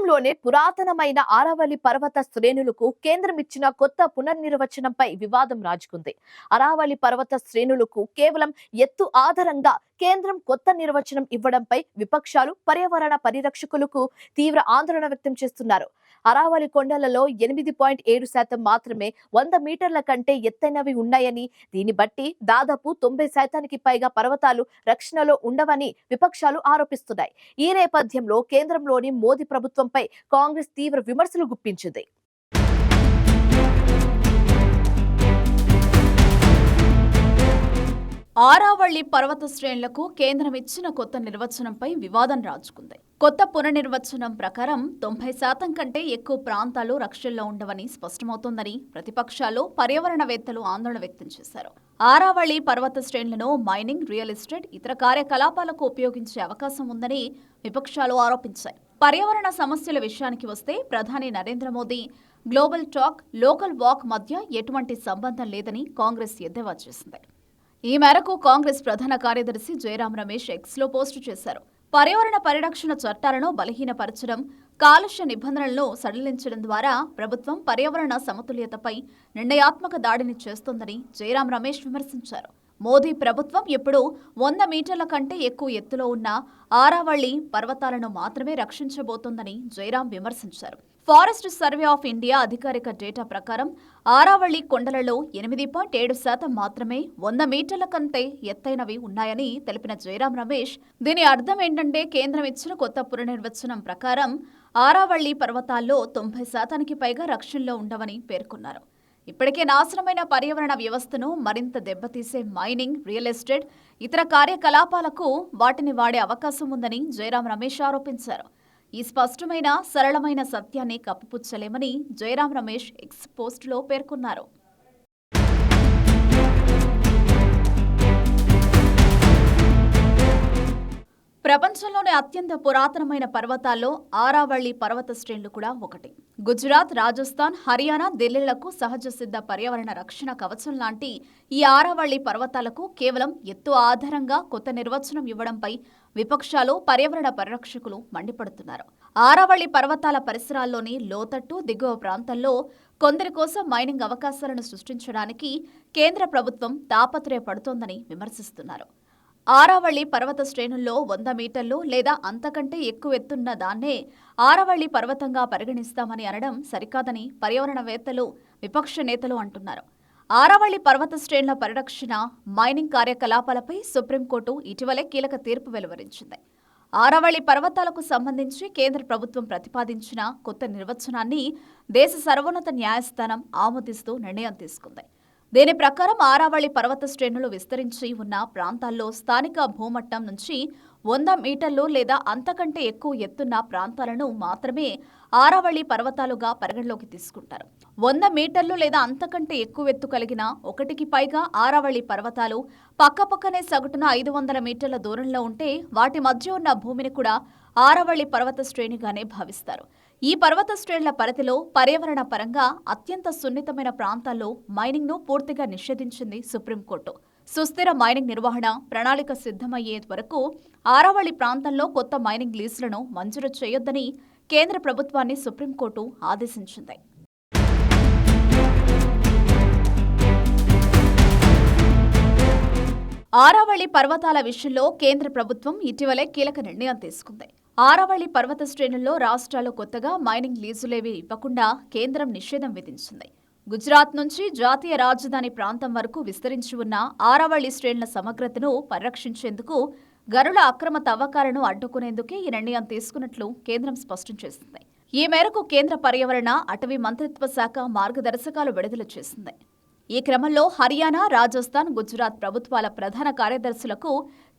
దేశంలోనే పురాతనమైన ఆరావళి పర్వత శ్రేణులకు కేంద్రం ఇచ్చిన కొత్త పునర్నిర్వచనంపై వివాదం రాజుకుంది. అరావళి పర్వత శ్రేణులకు కేవలం ఎత్తు ఆధారంగా కేంద్రం కొత్త నిర్వచనం ఇవ్వడంపై విపక్షాలు, పర్యావరణ పరిరక్షకులకు తీవ్ర ఆందోళన వ్యక్తం చేస్తున్నారు. అరావళి కొండలలో 8.7% మాత్రమే 100 మీటర్ల కంటే ఎత్తైనవి ఉన్నాయని, దీన్ని బట్టి దాదాపు 90% పైగా పర్వతాలు రక్షణలో ఉండవని విపక్షాలు ఆరోపిస్తున్నాయి. ఈ నేపథ్యంలో కేంద్రంలోని మోదీ ప్రభుత్వంపై కాంగ్రెస్ తీవ్ర విమర్శలు గుప్పించింది. ఆరావళి పర్వత శ్రేణులకు కేంద్రం ఇచ్చిన కొత్త నిర్వచనంపై వివాదం రాజుకుంది. కొత్త పునర్నిర్వచనం ప్రకారం 90% కంటే ఎక్కువ ప్రాంతాలు రక్షణలో ఉండవని స్పష్టమవుతోందని ప్రతిపక్షాలు, పర్యావరణవేత్తలు ఆందోళన వ్యక్తం చేశారు. ఆరావళి పర్వత శ్రేణులను మైనింగ్, రియల్ ఎస్టేట్, ఇతర కార్యకలాపాలకు ఉపయోగించే అవకాశం ఉందని విపక్షాలు ఆరోపించాయి. పర్యావరణ సమస్యల విషయానికి వస్తే ప్రధాని Narendra Modi global talk, local walk మధ్య ఎటువంటి సంబంధం లేదని కాంగ్రెస్ ఎద్దేవా చేసింది. ఈ మేరకు కాంగ్రెస్ ప్రధాన కార్యదర్శి జయరాం రమేష్ ఎక్స్లో పోస్టు చేశారు. పర్యావరణ పరిరక్షణ చట్టాలను బలహీనపరచడం, కాలుష్య నిబంధనలను సడలించడం ద్వారా ప్రభుత్వం పర్యావరణ సమతుల్యతపై నిర్ణయాత్మక దాడిని చేస్తోందని జయరాం రమేష్ విమర్శించారు. మోదీ ప్రభుత్వం ఎప్పుడూ 100 మీటర్ల కంటే ఎక్కువ ఎత్తులో ఉన్న ఆరావళి పర్వతాలను మాత్రమే రక్షించబోతోందని జయరాం విమర్శించారు. ఫారెస్ట్ సర్వే ఆఫ్ ఇండియా అధికారిక డేటా ప్రకారం ఆరావళి కొండలలో 8.7% మాత్రమే 100 మీటర్ల కంటే ఎత్తైనవి ఉన్నాయని తెలిపిన జయరాం రమేష్, దీని అర్థం ఏంటంటే కేంద్రం ఇచ్చిన కొత్త పునర్నిర్వచనం ప్రకారం ఆరావళి పర్వతాల్లో 90%కి పైగా రక్షణలో ఉండవని పేర్కొన్నారు. ఇప్పటికే నాశనమైన పర్యావరణ వ్యవస్థను మరింత దెబ్బతీసే మైనింగ్, రియల్ ఎస్టేట్, ఇతర కార్యకలాపాలకు వాటిని వాడే అవకాశం ఉందని జయరాం రమేష్ ఆరోపించారు. ఈ స్పష్టమైన, సరళమైన సత్యాన్ని కప్పిపుచ్చలేమని జయరాం రమేష్ ఎక్స్ పోస్టులో పేర్కొన్నారు. ప్రపంచంలోని అత్యంత పురాతనమైన పర్వతాల్లో ఆరావళి పర్వత శ్రేణులు కూడా ఒకటి. గుజరాత్, రాజస్థాన్, హర్యానా, ఢిల్లీలకు సహజ సిద్ధ పర్యావరణ రక్షణ కవచం లాంటి ఈ ఆరావళి పర్వతాలకు కేవలం ఎత్తు ఆధారంగా కొత్త నిర్వచనం ఇవ్వడంపై విపక్షాలు, పర్యావరణ పరిరక్షకులు మండిపడుతున్నారు. ఆరావళి పర్వతాల పరిసరాల్లోని లోతట్టు, దిగువ ప్రాంతాల్లో కొందరి కోసం మైనింగ్ అవకాశాలను సృష్టించడానికి కేంద్ర ప్రభుత్వం తాపత్రయపడుతోందని విమర్శిస్తున్నారు. ఆరావళి పర్వత శ్రేణుల్లో 100 మీటర్లు లేదా అంతకంటే ఎక్కువ ఎత్తున్న దాన్నే ఆరావళి పర్వతంగా పరిగణిస్తామని అనడం సరికాదని పర్యావరణవేత్తలు, విపక్ష నేతలు అంటున్నారు. ఆరావళి పర్వత శ్రేణుల పరిరక్షణ, మైనింగ్ కార్యకలాపాలపై సుప్రీంకోర్టు ఇటీవలే కీలక తీర్పు వెలువరించింది. ఆరావళి పర్వతాలకు సంబంధించి కేంద్ర ప్రభుత్వం ప్రతిపాదించిన కొత్త నిర్వచనాన్ని దేశ సర్వోన్నత న్యాయస్థానం ఆమోదిస్తూ నిర్ణయం తీసుకుంది. దీని ప్రకారం ఆరావళి పర్వత శ్రేణులు విస్తరించి ఉన్న ప్రాంతాల్లో స్థానిక భూమట్టం నుంచి 100 మీటర్లు లేదా అంతకంటే ఎక్కువ ఎత్తున్న ప్రాంతాలను మాత్రమే ఆరావళి పర్వతాలుగా పరిగణలోకి తీసుకుంటారు. 100 మీటర్లు లేదా అంతకంటే ఎక్కువ ఎత్తు కలిగిన ఒకటికి పైగా ఆరావళి పర్వతాలు పక్కపక్కనే సగటున 500 మీటర్ల దూరంలో ఉంటే వాటి మధ్య ఉన్న భూమిని కూడా ఆరావళి పర్వత శ్రేణిగానే భావిస్తారు. ఈ పర్వత శ్రేణుల పరిధిలో పర్యావరణ పరంగా అత్యంత సున్నితమైన ప్రాంతాల్లో మైనింగ్ను పూర్తిగా నిషేధించింది సుప్రీంకోర్టు. సుస్థిర మైనింగ్ నిర్వహణ ప్రణాళిక సిద్ధమయ్యే వరకు ఆరావళి ప్రాంతంలో కొత్త మైనింగ్ లీజులను మంజూరు చేయొద్దని కేంద్ర ప్రభుత్వాన్ని సుప్రీంకోర్టు ఆదేశించింది. ఆరావళి పర్వతాల విషయంలో కేంద్ర ప్రభుత్వం ఇటీవలే కీలక నిర్ణయం తీసుకుంది. ఆరావళి పర్వత శ్రేణుల్లో రాష్ట్రాలు కొత్తగా మైనింగ్ లీజులేవి ఇవ్వకుండా కేంద్రం నిషేధం విధించింది. గుజరాత్ నుంచి జాతీయ రాజధాని ప్రాంతం వరకు విస్తరించి ఉన్న ఆరావళి శ్రేణుల సమగ్రతను పరిరక్షించేందుకు, గనుల అక్రమ తవ్వకాలను అడ్డుకునేందుకే ఈ నిర్ణయం తీసుకున్నట్లు కేంద్రం స్పష్టం చేసింది. ఈ మేరకు కేంద్ర పర్యావరణ, అటవీ మంత్రిత్వ శాఖ మార్గదర్శకాలు విడుదల చేసింది. ఈ క్రమంలో హర్యానా, రాజస్థాన్, గుజరాత్ ప్రభుత్వాల ప్రధాన కార్యదర్శులకు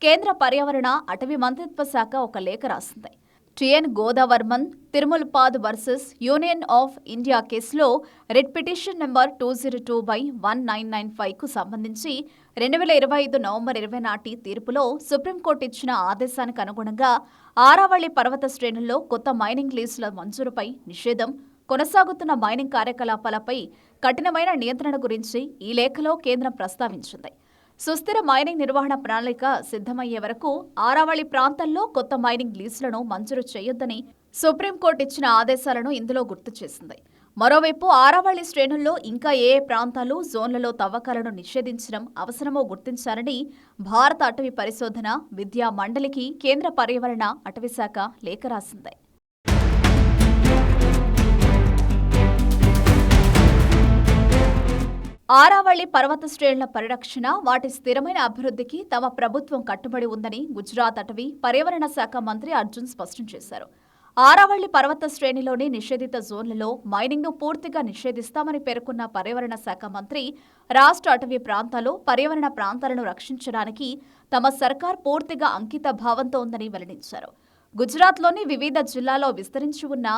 కేంద్ర పర్యావరణ, అటవీ మంత్రిత్వ శాఖ ఒక లేఖ రాసింది. TN Godavarman Thirumulpad versus union of India కేసులో రిట్ పిటిషన్ నెంబర్ 202/1995కు సంబంధించి 2025 నవంబర్ 20 నాటి తీర్పులో సుప్రీంకోర్టు ఇచ్చిన ఆదేశానికి అనుగుణంగా ఆరావళి పర్వత శ్రేణుల్లో కొత్త మైనింగ్ లీజుల మంజూరుపై నిషేధం, కొనసాగుతున్న మైనింగ్ కార్యకలాపాలపై కఠినమైన నియంత్రణ గురించి ఈ లేఖలో కేంద్రం ప్రస్తావించింది. సుస్థిర మైనింగ్ నిర్వహణ ప్రణాళిక సిద్ధమయ్యే వరకు ఆరావళి ప్రాంతంలో కొత్త మైనింగ్ లీజులను మంజూరు చేయొద్దని సుప్రీంకోర్టు ఇచ్చిన ఆదేశాలను ఇందులో గుర్తు చేసింది. మరోవైపు ఆరావళి శ్రేణుల్లో ఇంకా ఏ ప్రాంతాలు, జోన్లలో తవ్వకాలను నిషేధించడం అవసరమో గుర్తించాలని భారత అటవీ పరిశోధన విద్యా మండలికి కేంద్ర పర్యావరణ అటవీ శాఖ లేఖ రాసింది. ఆరావళి పర్వత శ్రేణుల పరిరక్షణ, వాటి స్థిరమైన అభివృద్ధికి తమ ప్రభుత్వం కట్టుబడి ఉందని గుజరాత్ అటవీ పర్యావరణ శాఖ మంత్రి అర్జున్ స్పష్టం చేశారు. ఆరావళి పర్వత శ్రేణిలోని నిషేధిత జోన్లలో మైనింగ్ను పూర్తిగా నిషేధిస్తామని పేర్కొన్న పర్యావరణ శాఖ మంత్రి, రాష్ట్ర అటవీ ప్రాంతాలు, పర్యావరణ ప్రాంతాలను రక్షించడానికి తమ సర్కార్ పూర్తిగా అంకిత భావంతో ఉందని వెల్లడించారు. గుజరాత్లోని వివిధ జిల్లాల్లో విస్తరించి ఉన్న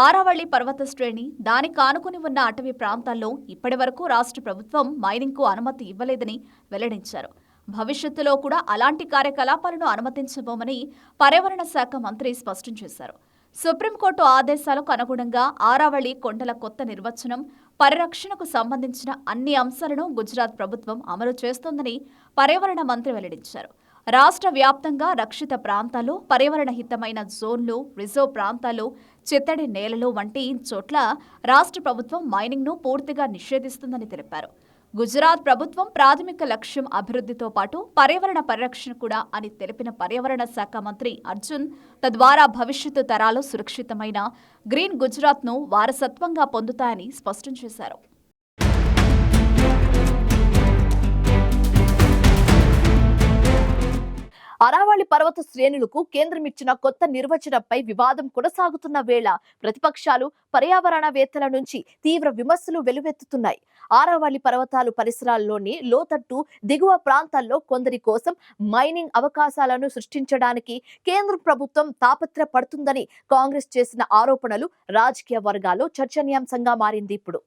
ఆరావళి పర్వత శ్రేణి, దానికి ఆనుకుని ఉన్న అటవీ ప్రాంతాల్లో ఇప్పటివరకు రాష్ట్ర ప్రభుత్వం మైనింగ్కు అనుమతి ఇవ్వలేదని వెల్లడించారు. భవిష్యత్తులో కూడా అలాంటి కార్యకలాపాలను అనుమతించబోమని పర్యావరణ శాఖ మంత్రి స్పష్టం చేశారు. సుప్రీంకోర్టు ఆదేశాలకు అనుగుణంగా ఆరావళి కొండల కొత్త నిర్వచనం, పరిరక్షణకు సంబంధించిన అన్ని అంశాలను గుజరాత్ ప్రభుత్వం అమలు చేస్తోందని పర్యావరణ మంత్రి వెల్లడించారు. రాష్ట్ర వ్యాప్తంగా రక్షిత ప్రాంతాలు, పర్యావరణ హితమైన జోన్లు, రిజర్వ్ ప్రాంతాలు, చిత్తడి నేలలు వంటి చోట్ల రాష్ట్ర ప్రభుత్వం మైనింగ్ను పూర్తిగా నిషేధిస్తుందని తెలిపారు. గుజరాత్ ప్రభుత్వం ప్రాథమిక లక్ష్యం అభివృద్ధితో పాటు పర్యావరణ పరిరక్షణ కూడా అని తెలిపిన పర్యావరణ శాఖ మంత్రి అర్జున్, తద్వారా భవిష్యత్తు తరాలు సురక్షితమైన గ్రీన్ గుజరాత్ను వారసత్వంగా పొందుతాయని స్పష్టం చేశారు. అరావళి పర్వత శ్రేణులకు కేంద్రం ఇచ్చిన కొత్త నిర్వచనంపై వివాదం కొనసాగుతున్న వేళ ప్రతిపక్షాలు, పర్యావరణవేత్తల నుంచి తీవ్ర విమర్శలు వెలువెత్తుతున్నాయి. ఆరావళి పర్వతాలు పరిసరాల్లోని లోతట్టు, దిగువ ప్రాంతాల్లో కొందరి కోసం మైనింగ్ అవకాశాలను సృష్టించడానికి కేంద్ర ప్రభుత్వం తాపత్రపడుతుందని కాంగ్రెస్ చేసిన ఆరోపణలు రాజకీయ వర్గాల్లో చర్చనీయాంశంగా మారింది. ఇప్పుడు